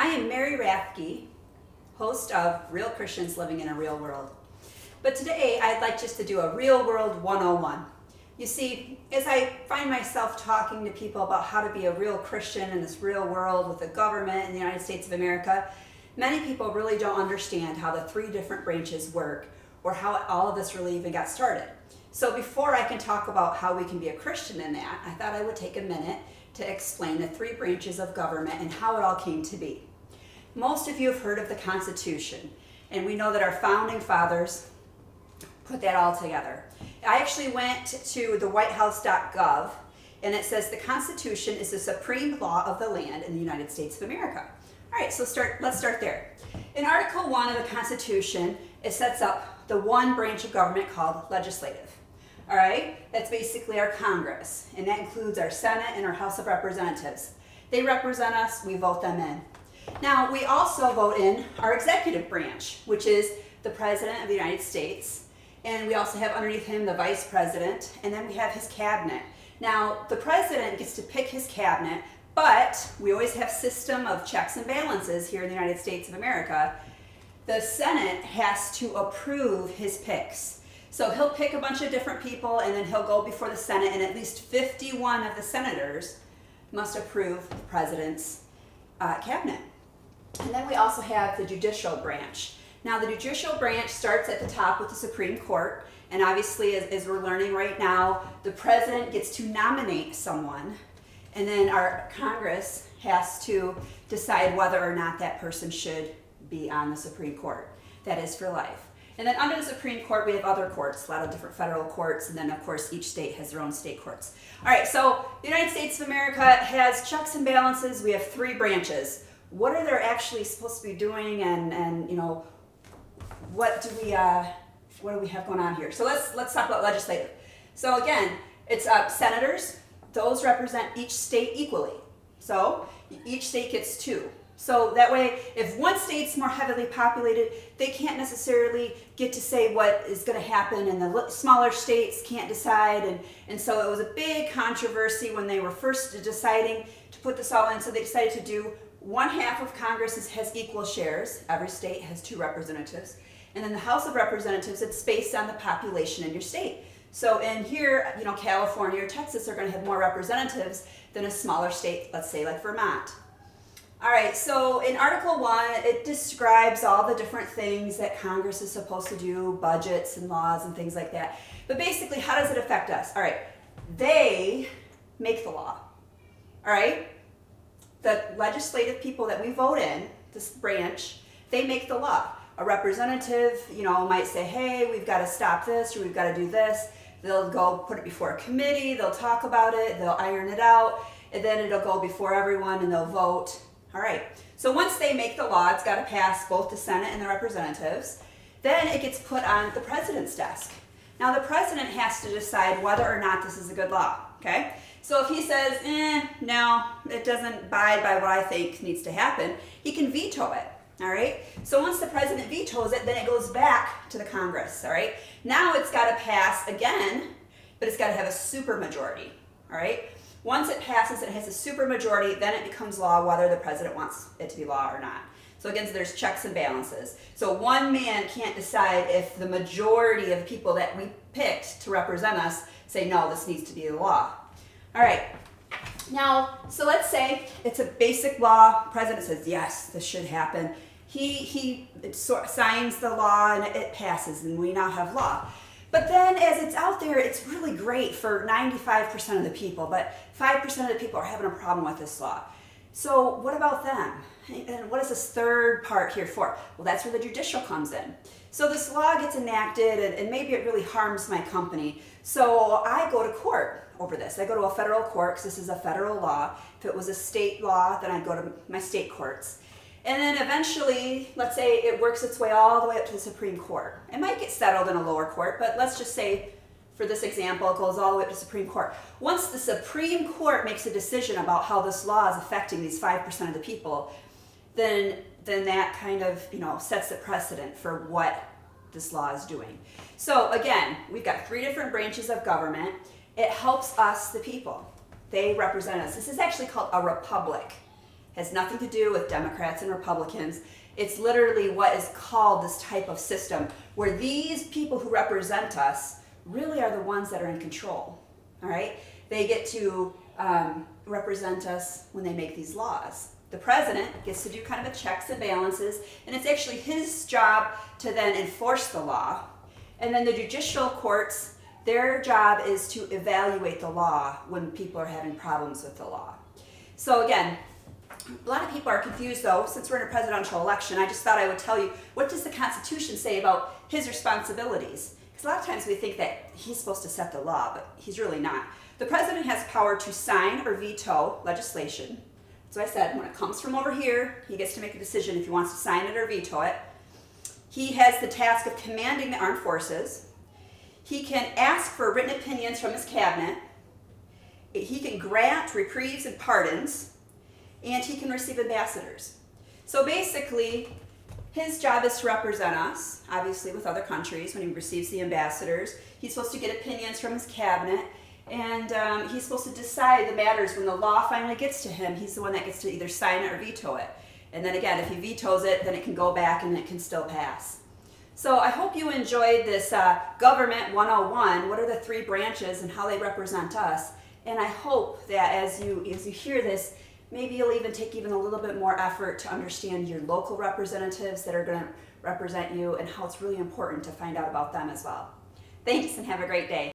am Mary Rathke, host of Real Christians Living in a Real World. But today I'd like just to do a Real World 101. You see, as I find myself talking to people about how to be a real Christian in this real world with the government in the United States of America, many people really don't understand how the three different branches work or how all of this really even got started. So before I can talk about how we can be a Christian in that, I thought I would take a minute to explain the three branches of government and how it all came to be. Most of you have heard of the Constitution, and we know that our founding fathers put that all together. I actually went to the whitehouse.gov, and it says the Constitution is the supreme law of the land in the United States of America. All right, so let's start there. In Article 1 of the Constitution, it sets up the one branch of government called legislative. All right, that's basically our Congress, and that includes our Senate and our House of Representatives. They represent us, we vote them in. Now, we also vote in our executive branch, which is the President of the United States, and we also have underneath him the Vice President, and then we have his cabinet. Now, the President gets to pick his cabinet, but we always have a system of checks and balances here in the United States of America. The Senate has to approve his picks. So he'll pick a bunch of different people, and then he'll go before the Senate, and at least 51 of the senators must approve the president's cabinet. And then we also have the Judicial Branch. Now, the Judicial Branch starts at the top with the Supreme Court, and obviously, as we're learning right now, the president gets to nominate someone, and then our Congress has to decide whether or not that person should be on the Supreme Court. That is for life. And then under the Supreme Court, we have other courts, a lot of different federal courts, and then of course each state has their own state courts. All right, so the United States of America has checks and balances. We have three branches. What are they actually supposed to be doing, and you know, what do we have going on here? So let's talk about legislative. So again, it's senators. Those represent each state equally. So each state gets two. So that way, if one state's more heavily populated, they can't necessarily get to say what is going to happen, and the smaller states can't decide. And so it was a big controversy when they were first deciding to put this all in. So they decided to do 1/2 of Congress has equal shares. Every state has 2 representatives. And then the House of Representatives, it's based on the population in your state. So in here, you know, California or Texas are going to have more representatives than a smaller state, let's say like Vermont. All right, so in Article 1, it describes all the different things that Congress is supposed to do, budgets and laws and things like that. But basically, how does it affect us? All right, they make the law. All right, the legislative people that we vote in, this branch, they make the law. A representative, you know, might say, hey, we've got to stop this, or we've got to do this. They'll go put it before a committee, they'll talk about it, they'll iron it out, and then it'll go before everyone and they'll vote. All right, so once they make the law, it's got to pass both the Senate and the representatives. Then it gets put on the president's desk. Now, the president has to decide whether or not this is a good law, okay? So if he says, no, it doesn't abide by what I think needs to happen, he can veto it, all right? So once the president vetoes it, then it goes back to the Congress, all right? Now it's got to pass again, but it's got to have a supermajority, all right? Once it passes, it has a supermajority, then it becomes law whether the president wants it to be law or not. So again, there's checks and balances. So one man can't decide if the majority of people that we picked to represent us say, no, this needs to be the law. All right. Now, so let's say it's a basic law. President says, yes, this should happen. He signs the law and it passes, and we now have law. But then as it's out there, it's really great for 95% of the people, but 5% of the people are having a problem with this law. So what about them? And what is this third part here for? Well, that's where the judicial comes in. So this law gets enacted, and maybe it really harms my company. So I go to court over this. I go to a federal court because this is a federal law. If it was a state law, then I'd go to my state courts. And then eventually, let's say it works its way all the way up to the Supreme Court. It might get settled in a lower court, but let's just say, for this example, it goes all the way up to the Supreme Court. Once the Supreme Court makes a decision about how this law is affecting these 5% of the people, then that kind of, you know, sets the precedent for what this law is doing. So again, we've got 3 different branches of government. It helps us, the people. They represent us. This is actually called a republic. Has nothing to do with Democrats and Republicans. It's literally what is called this type of system where these people who represent us really are the ones that are in control. All right? They get to represent us when they make these laws. The president gets to do kind of a checks and balances, and it's actually his job to then enforce the law. And then the judicial courts, their job is to evaluate the law when people are having problems with the law. So again, a lot of people are confused though, since we're in a presidential election. I just thought I would tell you, what does the Constitution say about his responsibilities? Because a lot of times we think that he's supposed to set the law, but he's really not. The president has power to sign or veto legislation. So I said, when it comes from over here, he gets to make a decision if he wants to sign it or veto it. He has the task of commanding the armed forces. He can ask for written opinions from his cabinet. He can grant reprieves and pardons. And he can receive ambassadors. So basically, his job is to represent us, obviously with other countries when he receives the ambassadors. He's supposed to get opinions from his cabinet. And he's supposed to decide the matters when the law finally gets to him. He's the one that gets to either sign it or veto it. And then again, if he vetoes it, then it can go back and it can still pass. So I hope you enjoyed this Government 101. What are the three branches and how they represent us? And I hope that as you hear this, maybe you'll even take even a little bit more effort to understand your local representatives that are going to represent you and how it's really important to find out about them as well. Thanks and have a great day.